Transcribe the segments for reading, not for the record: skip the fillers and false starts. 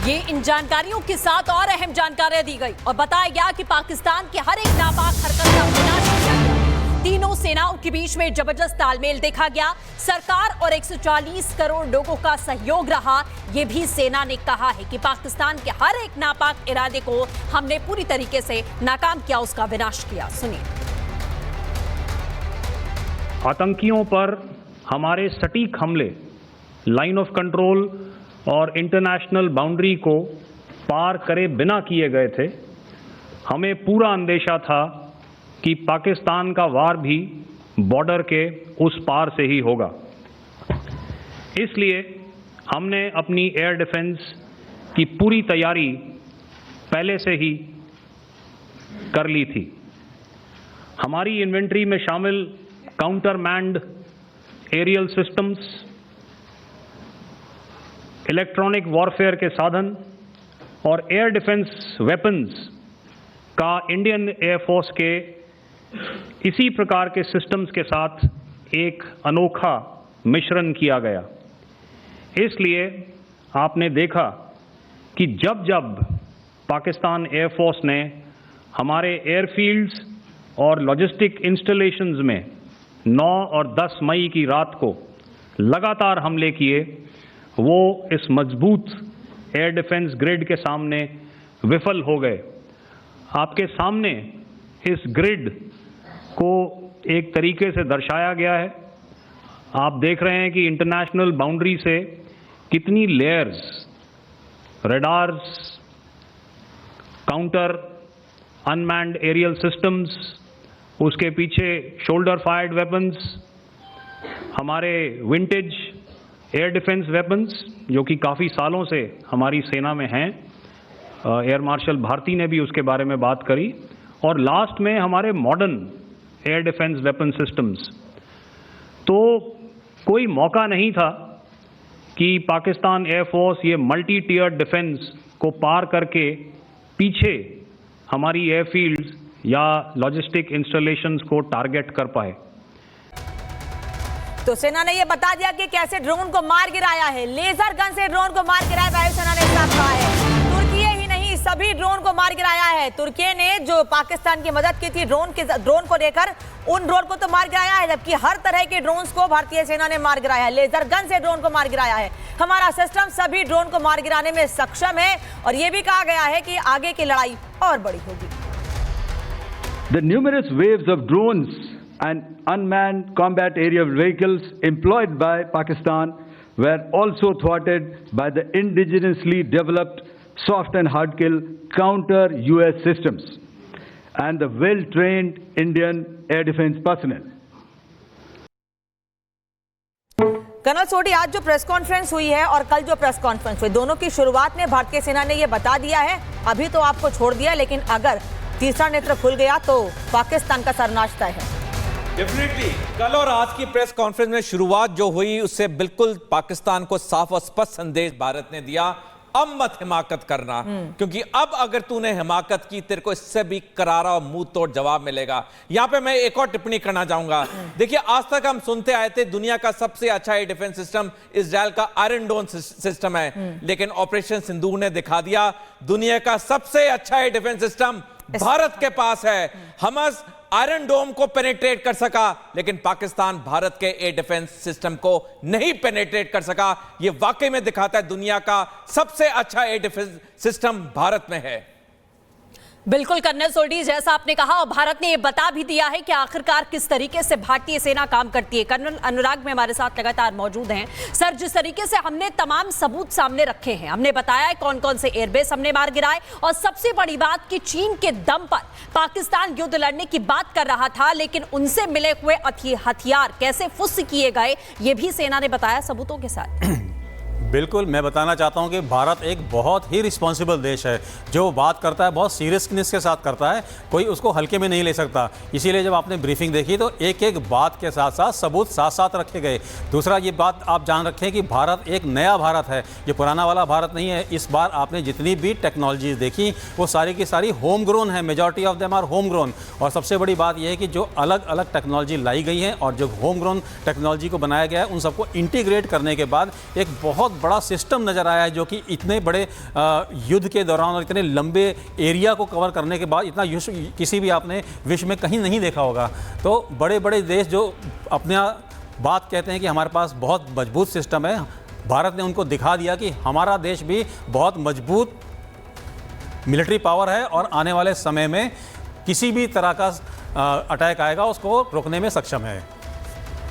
ये इन जानकारियों के साथ और अहम जानकारियां दी गई और बताया गया कि पाकिस्तान के हर एक नापाक हरकत का विनाश किया गया। तीनों सेनाओं के बीच में जबरदस्त तालमेल देखा गया। सरकार और 140 करोड़ लोगों का सहयोग रहा। ये भी सेना ने कहा है कि पाकिस्तान के हर एक नापाक इरादे को हमने पूरी तरीके से नाकाम किया, उसका विनाश किया। सुनिए। आतंकियों पर हमारे सटीक हमले लाइन ऑफ कंट्रोल और इंटरनेशनल बाउंड्री को पार करे बिना किए गए थे। हमें पूरा अंदेशा था कि पाकिस्तान का वार भी बॉर्डर के उस पार से ही होगा। इसलिए हमने अपनी एयर डिफेंस की पूरी तैयारी पहले से ही कर ली थी। हमारी इन्वेंट्री में शामिल counter manned aerial systems, electronic warfare के साधन और एयर डिफेंस वेपन्स का इंडियन एयरफोर्स के इसी प्रकार के सिस्टम्स के साथ एक अनोखा मिश्रण किया गया। इसलिए आपने देखा कि जब जब पाकिस्तान एयरफोर्स ने हमारे एयरफील्ड्स और लॉजिस्टिक इंस्टॉलेशंस में 9 और 10 मई की रात को लगातार हमले किए, वो इस मजबूत एयर डिफेंस ग्रिड के सामने विफल हो गए। आपके सामने इस ग्रिड को एक तरीके से दर्शाया गया है। आप देख रहे हैं कि इंटरनेशनल बाउंड्री से कितनी layers, radars, counter unmanned aerial systems, उसके पीछे शोल्डर फायर्ड वेपन्स, हमारे विंटेज एयर डिफेंस वेपन्स जो कि काफ़ी सालों से हमारी सेना में हैं। एयर मार्शल भारती ने भी उसके बारे में बात करी। और लास्ट में हमारे modern air defence weapon systems. तो कोई मौका नहीं था कि पाकिस्तान एयरफोर्स ये मल्टी टियर डिफेंस को पार करके पीछे हमारी एयरफील्ड्स या लॉजिस्टिक इंस्टॉलेशंस को टारगेट कर पाए। तो सेना ने यह बता दिया कि कैसे ड्रोन को मार गिराया है। लेजर गन से ड्रोन को मार गिराया, वायुसेना ने साफ कहा है। तुर्की ही नहीं, सभी ड्रोन को मार गिराया है। तुर्की ने जो पाकिस्तान की मदद की थी ड्रोन को लेकर, उन ड्रोन को तो मार गिराया है, जबकि हर तरह के ड्रोन्स को भारतीय सेना ने मार गिराया है। लेजर गन से ड्रोन को मार गिराया है। हमारा सिस्टम सभी ड्रोन को मार गिराने में सक्षम है और यह भी कहा गया है कि आगे की लड़ाई और बड़ी होगी। The numerous waves of drones and unmanned combat aerial vehicles employed by Pakistan were also thwarted by the indigenously developed soft and hard kill counter US systems and the well-trained Indian air defense personnel. Colonel Sodhi, आज जो press conference हुई है और कल जो press conference हुई, दोनों की शुरुआत में भारतीय सेना ने यह बता दिया है, अभी तो आपको छोड़ दिया, लेकिन अगर तीसरा नेत्र खुल गया तो पाकिस्तान का सर्वनाश तय है। डेफिनेटली कल और आज की प्रेस कॉन्फ्रेंस में शुरुआत जो हुई उससे बिल्कुल पाकिस्तान को साफ और स्पष्ट संदेश भारत ने दिया, अब मत हिमाकत करना, क्योंकि अब अगर तूने हिमाकत की तेरे को इससे भी करारा और मुंह तोड़ जवाब मिलेगा। यहां पे मैं एक और टिप्पणी करना चाहूंगा। देखिए, आज तक हम सुनते आए थे दुनिया का सबसे अच्छा एयर डिफेंस सिस्टम इजराइल का आयरन डोम सिस्टम है, लेकिन ऑपरेशन सिंदूर ने दिखा दिया दुनिया का सबसे अच्छा एयर डिफेंस सिस्टम भारत के पास है। हमस आयरन डोम को पेनिट्रेट कर सका, लेकिन पाकिस्तान भारत के एयर डिफेंस सिस्टम को नहीं पेनिट्रेट कर सका। यह वाकई में दिखाता है दुनिया का सबसे अच्छा एयर डिफेंस सिस्टम भारत में है। बिल्कुल कर्नल सोढी, जैसा आपने कहा, और भारत ने यह बता भी दिया है कि आखिरकार किस तरीके से भारतीय सेना काम करती है। कर्नल अनुराग में हमारे साथ लगातार मौजूद हैं। सर, जिस तरीके से हमने तमाम सबूत सामने रखे हैं, हमने बताया है कौन कौन से एयरबेस हमने मार गिराए, और सबसे बड़ी बात कि चीन के दम पर पाकिस्तान युद्ध लड़ने की बात कर रहा था, लेकिन उनसे मिले हुए हथियार कैसे फुस किए गए, ये भी सेना ने बताया सबूतों के साथ। बिल्कुल, मैं बताना चाहता हूं कि भारत एक बहुत ही रिस्पॉन्सिबल देश है। जो बात करता है बहुत सीरियसनेस के साथ करता है, कोई उसको हल्के में नहीं ले सकता। इसीलिए जब आपने ब्रीफिंग देखी तो एक एक बात के साथ साथ सबूत साथ साथ रखे गए। दूसरा ये बात आप जान रखें कि भारत एक नया भारत है, ये पुराना वाला भारत नहीं है। इस बार आपने जितनी भी टेक्नोलॉजीज देखी वो सारी की सारी होम ग्रोन है, majority of them are home grown. और सबसे बड़ी बात यह है कि जो अलग अलग टेक्नोलॉजी लाई गई है और जो होम ग्रोन टेक्नोलॉजी को बनाया गया है, उन सबको इंटीग्रेट करने के बाद एक बहुत बड़ा सिस्टम नज़र आया है जो कि इतने बड़े युद्ध के दौरान और इतने लंबे एरिया को कवर करने के बाद इतना किसी भी आपने विश्व में कहीं नहीं देखा होगा। तो बड़े बड़े देश जो अपना बात कहते हैं कि हमारे पास बहुत मजबूत सिस्टम है, भारत ने उनको दिखा दिया कि हमारा देश भी बहुत मजबूत मिलिट्री पावर है और आने वाले समय में किसी भी तरह का अटैक आएगा उसको रोकने में सक्षम है।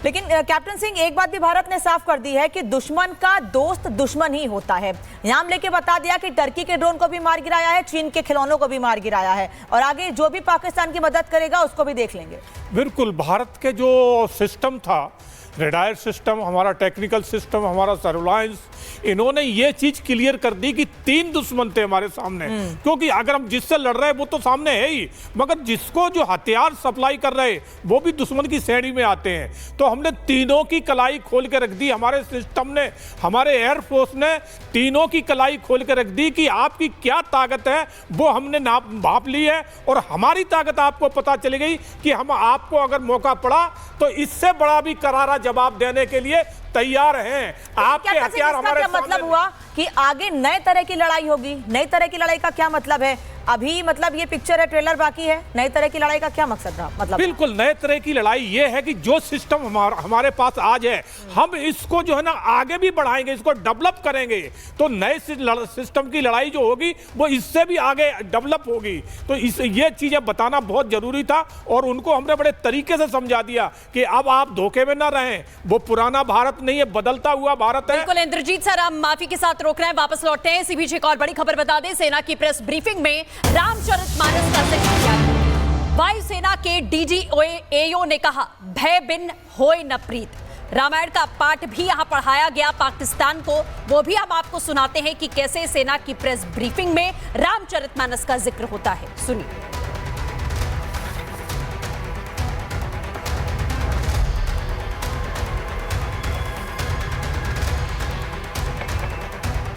लेकिन कैप्टन सिंह, एक बात भी भारत ने साफ कर दी है कि दुश्मन का दोस्त दुश्मन ही होता है। नाम लेके बता दिया कि टर्की के ड्रोन को भी मार गिराया है, चीन के खिलौनों को भी मार गिराया है, और आगे जो भी पाकिस्तान की मदद करेगा उसको भी देख लेंगे। बिल्कुल, भारत के जो सिस्टम था, रेडार सिस्टम, हमारा टेक्निकल सिस्टम, हमारा सर्विलांस, इन्होंने ये चीज क्लियर कर दी कि 3 दुश्मन थे हमारे सामने। क्योंकि अगर हम जिससे लड़ रहे हैं वो तो सामने है ही, मगर जिसको जो हथियार सप्लाई कर रहे हैं वो भी दुश्मन की श्रेणी में आते हैं। तो हमने तीनों की कलाई खोल के रख दी, हमारे सिस्टम ने, हमारे एयरफोर्स ने तीनों की कलाई खोल के रख दी कि आपकी क्या ताकत है वो हमने भाप ली है, और हमारी ताकत आपको पता चली गई कि हम आपको अगर मौका पड़ा तो इससे बड़ा भी करारा जवाब देने के लिए तैयार हैं। आपके हथियार हमारे सामने। मतलब हुआ कि आगे नए तरह की लड़ाई होगी। नई तरह की लड़ाई का क्या मतलब है? अभी मतलब ये पिक्चर है, ट्रेलर बाकी है। नई तरह की लड़ाई का क्या मकसद रहा? मतलब बिल्कुल नए तरह की लड़ाई ये है कि जो सिस्टम हमारे पास आज है, हम इसको जो है ना आगे भी बढ़ाएंगे, इसको डेवलप करेंगे। तो नए सिस्टम की लड़ाई जो होगी वो इससे भी आगे डेवलप होगी। तो ये चीजें बताना बहुत जरूरी था, और उनको हमने बड़े तरीके से समझा दिया कि अब आप धोखे में ना रहें, वो पुराना भारत नहीं है, बदलता हुआ भारत है। बिल्कुल इंद्रजीत सर, हम माफी के साथ रोक रहे हैं, वापस लौटते हैं। इसी बीच एक और बड़ी खबर बता दें, सेना की प्रेस ब्रीफिंग में रामचरितमानस का जिक्र किया गया। वायुसेना के डीजीएओ ने कहा, भय बिन होय न प्रीत। रामायण का पाठ भी यहां पढ़ाया गया पाकिस्तान को, वो भी हम आपको सुनाते हैं कि कैसे सेना की प्रेस ब्रीफिंग में रामचरितमानस का जिक्र होता है। सुनिए।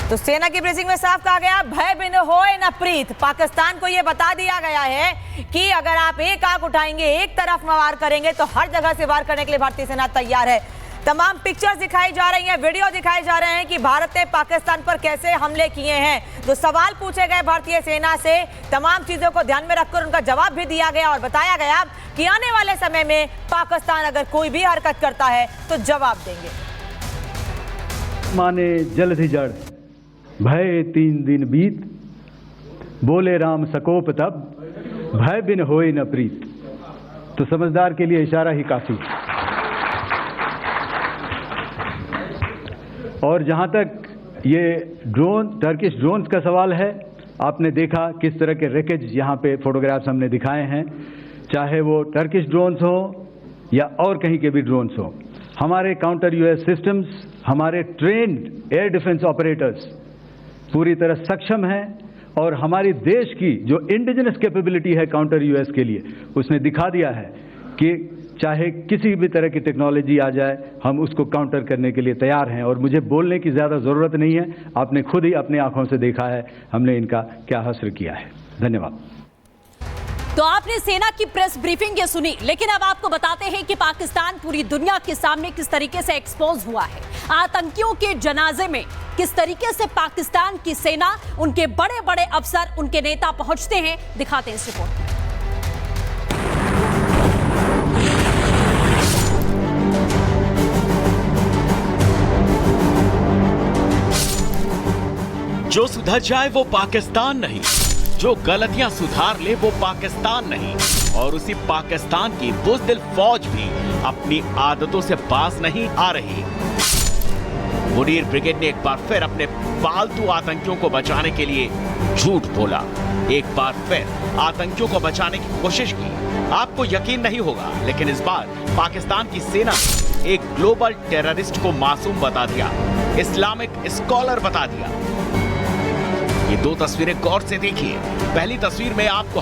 तो सेना की ब्रीफिंग में साफ कहा गया, भय बिन होय न प्रीत। पाकिस्तान को यह बता दिया गया है कि अगर आप एक आंख उठाएंगे, एक तरफ वार करेंगे, तो हर जगह से वार करने के लिए भारतीय सेना तैयार है। तमाम पिक्चर्स दिखाई जा रही हैं, वीडियो दिखाए जा रहे हैं कि भारत ने पाकिस्तान पर कैसे हमले किए हैं। जो सवाल पूछे गए भारतीय सेना से, तमाम चीजों को ध्यान में रखकर उनका जवाब भी दिया गया और बताया गया कि आने वाले समय में पाकिस्तान अगर कोई भी हरकत करता है तो जवाब देंगे। माने जल्द ही जड़, भय 3 दिन बीत, बोले राम सकोप तब, भय बिन होय न प्रीत। तो समझदार के लिए इशारा ही काफी। और जहां तक ये टर्किश ड्रोन्स का सवाल है, आपने देखा किस तरह के रेकेज यहाँ पे फोटोग्राफ्स हमने दिखाए हैं, चाहे वो टर्किश ड्रोन्स हो या और कहीं के भी ड्रोन्स हो। हमारे काउंटर यूएस सिस्टम्स, हमारे ट्रेन्ड एयर डिफेंस ऑपरेटर्स पूरी तरह सक्षम हैं, और हमारी देश की जो इंडिजिनस कैपेबिलिटी है काउंटर यूएस के लिए, उसने दिखा दिया है कि चाहे किसी भी तरह की टेक्नोलॉजी आ जाए, हम उसको काउंटर करने के लिए तैयार हैं। और मुझे बोलने की ज़्यादा ज़रूरत नहीं है, आपने खुद ही अपनी आंखों से देखा है हमने इनका क्या हश्र किया है। धन्यवाद। तो आपने सेना की प्रेस ब्रीफिंग ये सुनी, लेकिन अब आपको बताते हैं कि पाकिस्तान पूरी दुनिया के सामने किस तरीके से एक्सपोज हुआ है। आतंकियों के जनाजे में किस तरीके से पाकिस्तान की सेना, उनके बड़े बड़े अफसर, उनके नेता पहुंचते हैं, दिखाते हैं इस रिपोर्ट में। जो सुधर जाए वो पाकिस्तान नहीं, जो गलतियां सुधार ले वो पाकिस्तान नहीं, और उसी पाकिस्तान की बुज़दिल फौज भी अपनी आदतों से बाज नहीं आ रही। मुनीर ब्रिगेड ने एक बार फिर अपने पालतू आतंकियों को बचाने के लिए झूठ बोला, एक बार फिर आतंकियों को बचाने की कोशिश की। आपको यकीन नहीं होगा, लेकिन इस बार पाकिस्तान की सेना ने एक ग्लोबल टेररिस्ट को मासूम बता दिया, इस्लामिक स्कॉलर बता दिया। ये 2 तस्वीरें गौर से देखिए। पहली तस्वीर में आपको